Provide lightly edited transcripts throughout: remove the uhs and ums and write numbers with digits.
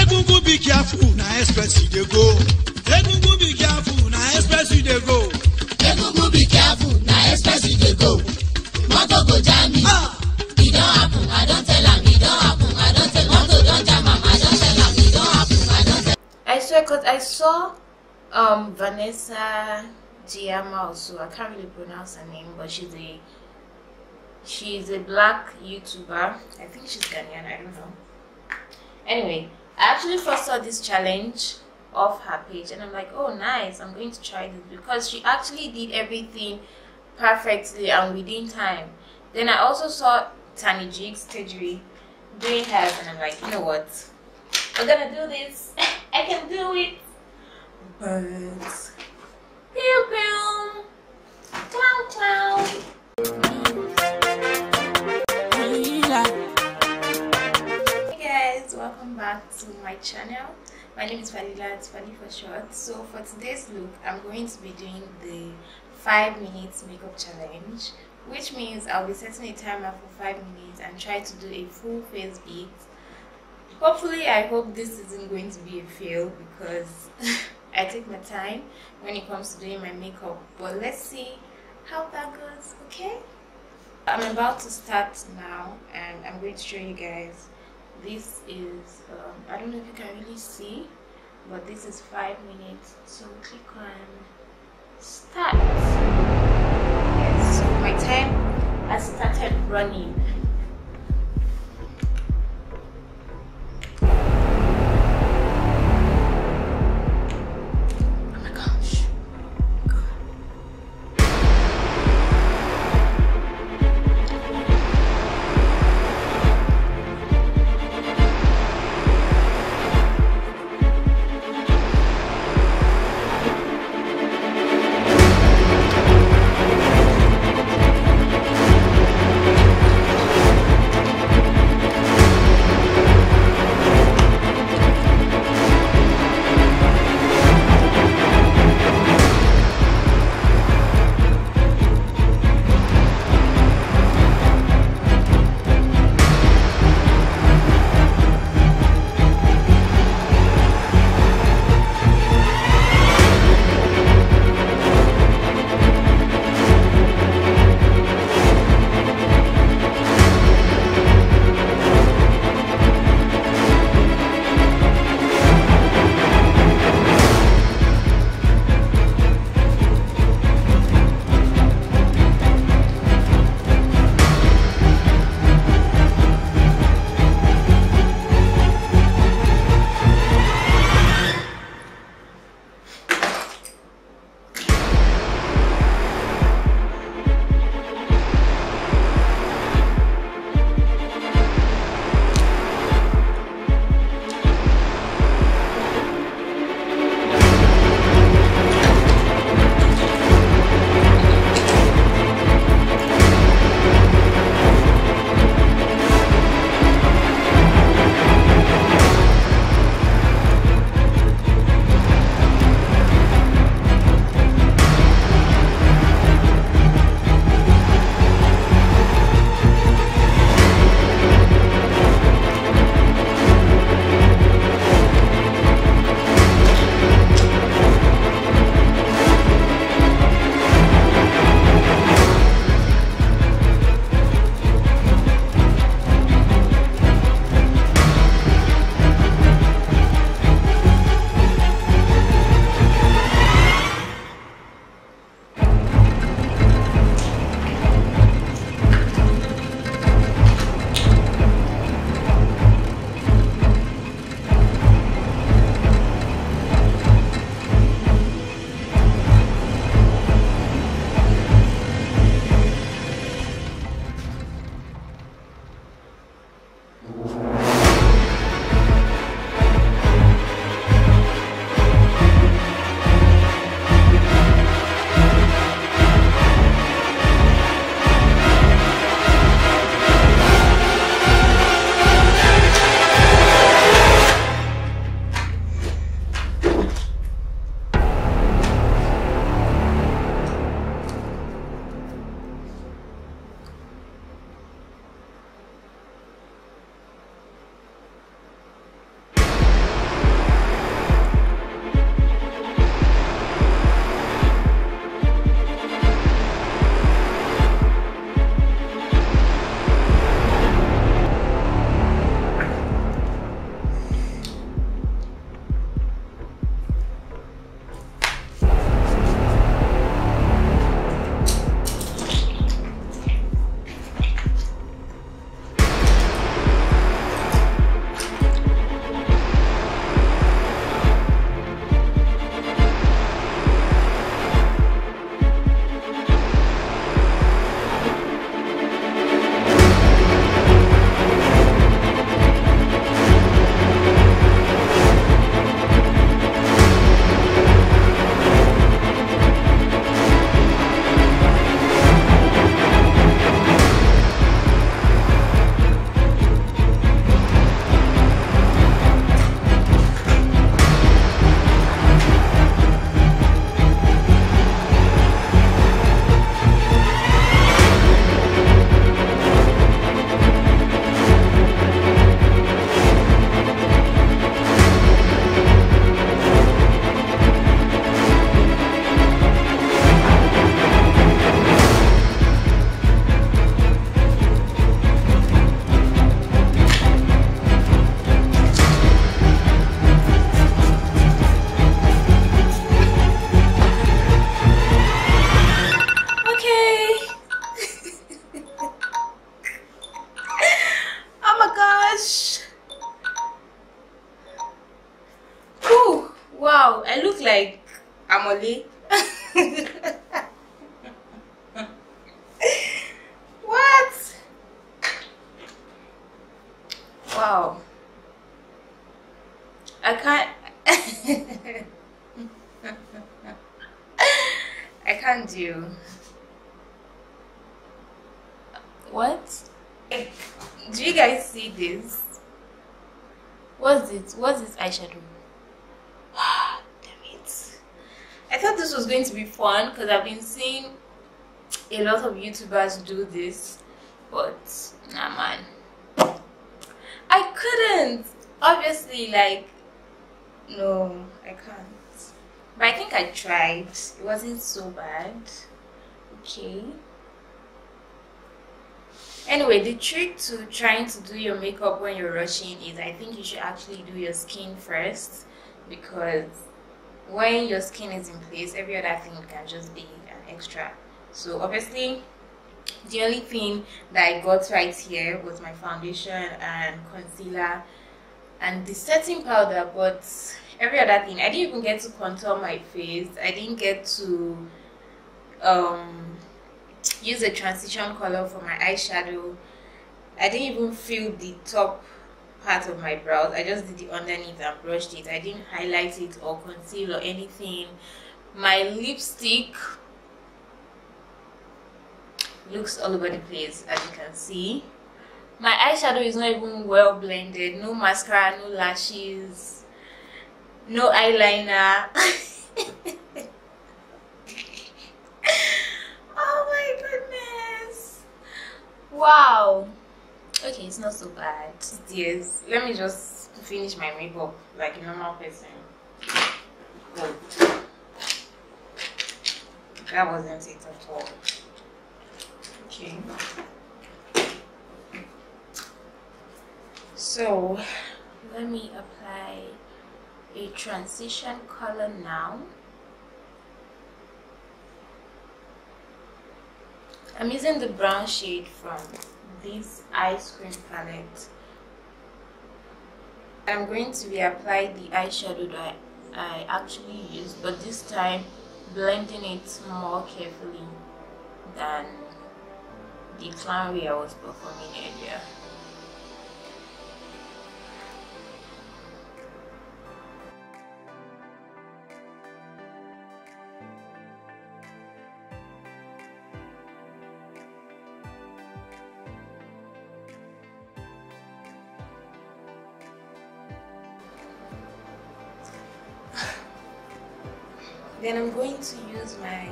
Egungun be careful, na express you dey go. Egungun be careful, na express you dey go. Egungun be careful, na express you dey go. Motor go jam me. It don't happen, I don't tell am. It don't happen, I don't tell am. Motor don't jam am, I don't tell am. It don't happen, I don't tell am. I swear, cause I saw Vanessa Giama also. I can't really pronounce her name, but she's a black YouTuber. I think she's Ghanaian, I don't know. Anyway, I actually first saw this challenge off her page and I'm like, oh nice, I'm going to try this, because she actually did everything perfectly and within time. Then I also saw Tani Jigs Tejuri doing hers and I'm like, you know what, we're gonna do this. I can do it. Birds. Pew pew. Clown clown. Hey guys, welcome back to my channel. My name is Falila, it's Fali for short. So for today's look, I'm going to be doing the 5 minutes makeup challenge, which means I'll be setting a timer for 5 minutes and try to do a full face beat. Hopefully, I hope this isn't going to be a fail because I take my time when it comes to doing my makeup. But let's see how that goes, okay? I'm about to start now and I'm going to show you guys. This is, I don't know if you can really see, but this is 5 minutes. So click on start. Yes, so my time has started running. Wow, I look like Amole. What? Wow. I can't. I can't do. What? Do you guys see this? What's it? What's this eyeshadow? Damn it. I thought this was going to be fun because I've been seeing a lot of YouTubers do this, but nah, man. I couldn't. Obviously, like, no, I can't. But I think I tried. It wasn't so bad. Okay. Anyway, the trick to trying to do your makeup when you're rushing is I think you should actually do your skin first, because when your skin is in place, every other thing can just be an extra. So obviously, the only thing that I got right here was my foundation and concealer and the setting powder, but every other thing, I didn't even get to contour my face. I didn't get to use a transition color for my eyeshadow. I didn't even fill the top part of my brows. I just did the underneath and brushed it. I didn't highlight it or conceal or anything. My lipstick looks all over the place, as you can see. My eyeshadow is not even well blended. No mascara, no lashes, no eyeliner. Oh my goodness. Wow. Okay, it's not so bad. Yes, let me just finish my makeup like a normal person. Oh. That wasn't it at all. Okay. So let me apply a transition color now. I'm using the brown shade from this ice cream palette. I'm going to be applying the eyeshadow that I actually used, but this time blending it more carefully than the clown way I was performing earlier. Then I'm going to use my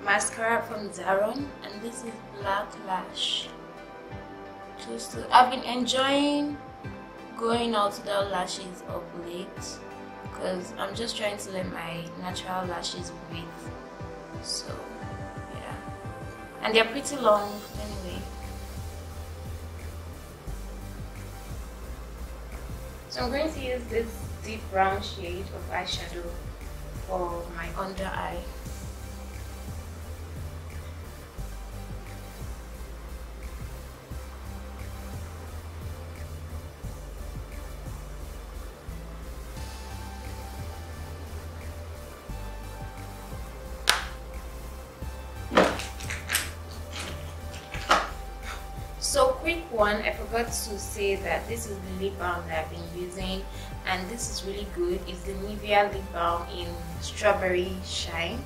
mascara from Zaron, and this is Black Lash. I've been enjoying going out without lashes of late because I'm just trying to let my natural lashes breathe. So yeah, and they're pretty long anyway. So I'm going to use this deep brown shade of eyeshadow for my under eye. So quick one, I forgot to say that this is the lip balm that I've been using, and this is really good. It's the Nivea lip balm in Strawberry Shine.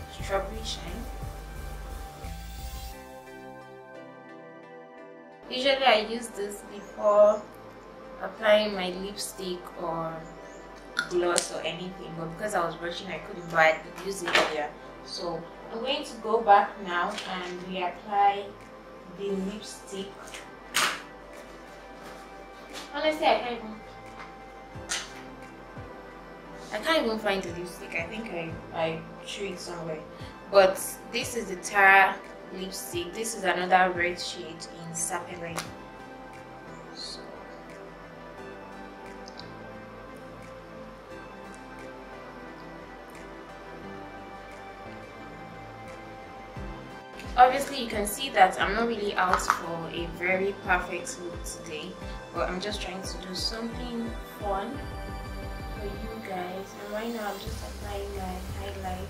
Usually I use this before applying my lipstick or gloss or anything, but because I was rushing I couldn't, but I could use it earlier. So I'm going to go back now and reapply the lipstick. Honestly, I can't even find the lipstick. I think I threw it somewhere. But this is the Tara lipstick. This is another red shade in Sapele. So obviously you can see that I'm not really out for a very perfect look today, but I'm just trying to do something fun for you guys. And right now I'm just applying my highlight.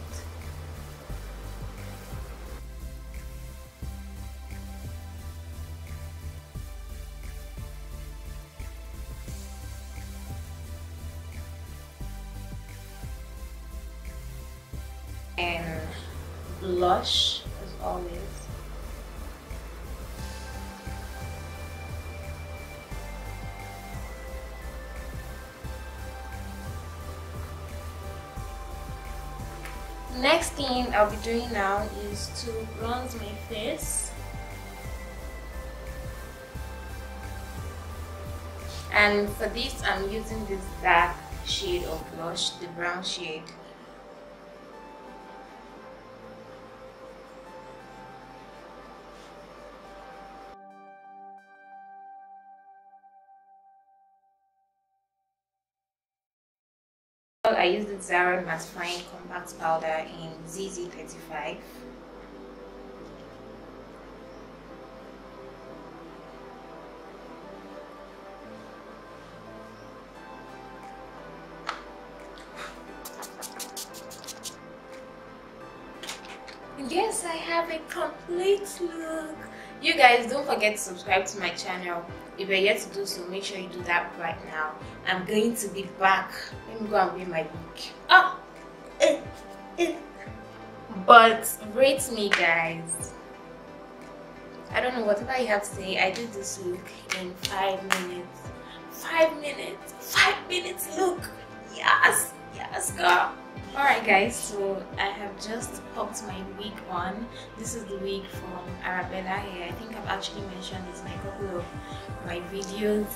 And blush as always. Next thing I'll be doing now is to bronze my face. And for this I'm using this dark shade of blush, the brown shade. I used the Zara Mattifying Compact Powder in ZZ35. Yes, I have a complete look. You guys, don't forget to subscribe to my channel. If you're yet to do so, make sure you do that right now. I'm going to be back. Let me go and wear my wig. But rate me, guys. I don't know, whatever you have to say. I did this look in 5 minutes. 5 minutes. 5 minutes look. Yes, yes, girl. Alright guys, so I have just popped my wig on. This is the wig from Arabella Hair. I think I've actually mentioned this in a couple of my videos.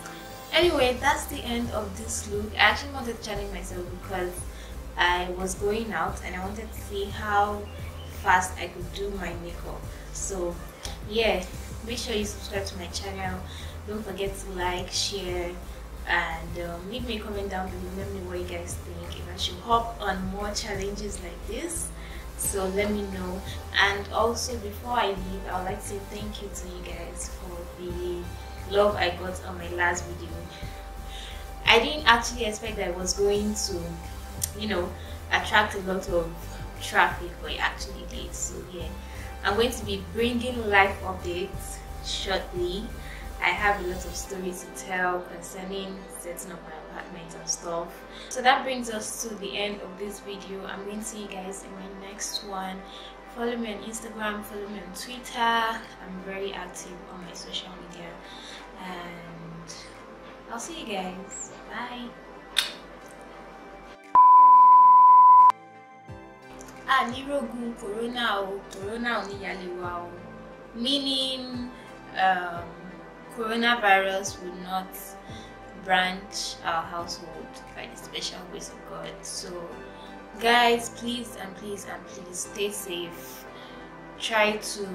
Anyway, that's the end of this look. I actually wanted to challenge myself because I was going out and I wanted to see how fast I could do my makeup. So yeah, make sure you subscribe to my channel. Don't forget to like, share, and leave me a comment down below. Let me know what you guys think, if I should hop on more challenges like this. So let me know. And also, before I leave, I would like to say thank you to you guys for the love I got on my last video. I didn't actually expect that I was going to, you know, attract a lot of traffic, but it actually did. So yeah, I'm going to be bringing live updates shortly. I have a lot of stories to tell concerning setting up my apartment and stuff. So that brings us to the end of this video. I'm going to see you guys in my next one. Follow me on Instagram, follow me on Twitter. I'm very active on my social media. And I'll see you guys. Bye. Nirogun corona oniyalewa, meaning coronavirus will not branch our household by the special grace of God. So guys, please and please and please stay safe. Try to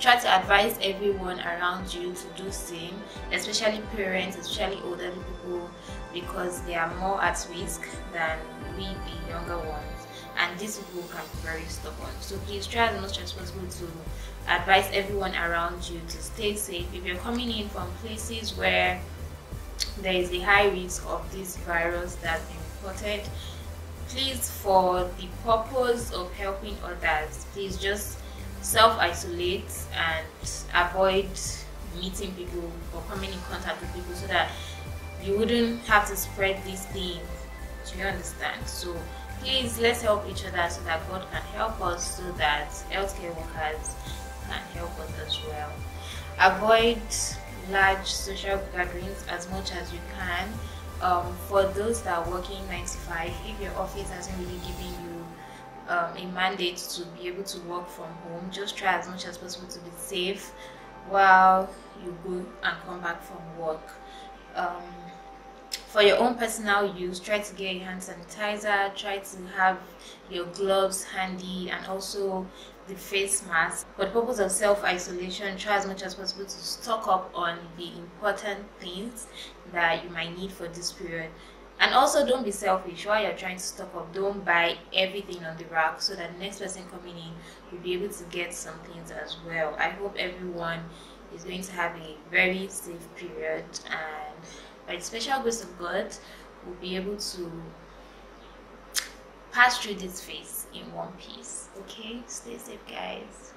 advise everyone around you to do same, especially parents, especially older people, because they are more at risk than we, the younger ones. And these people can be very stubborn. So please try as much as possible to advise everyone around you to stay safe. If you're coming in from places where there is a high risk of this virus that's been reported, please, for the purpose of helping others, please just self-isolate and avoid meeting people or coming in contact with people so that you wouldn't have to spread this thing. Do you understand? So please, let's help each other so that God can help us, so that healthcare workers can help us as well. Avoid large social gatherings as much as you can. For those that are working 9 to 5, if your office hasn't really given you a mandate to be able to work from home, just try as much as possible to be safe while you go and come back from work. For your own personal use, try to get your hand sanitizer, try to have your gloves handy, and also the face mask. For the purpose of self-isolation, try as much as possible to stock up on the important things that you might need for this period. And also, don't be selfish while you're trying to stock up. Don't buy everything on the rack, so that the next person coming in will be able to get some things as well. I hope everyone is going to have a very safe period, and by the special grace of God, will be able to pass through this phase in one piece. Okay, stay safe, guys.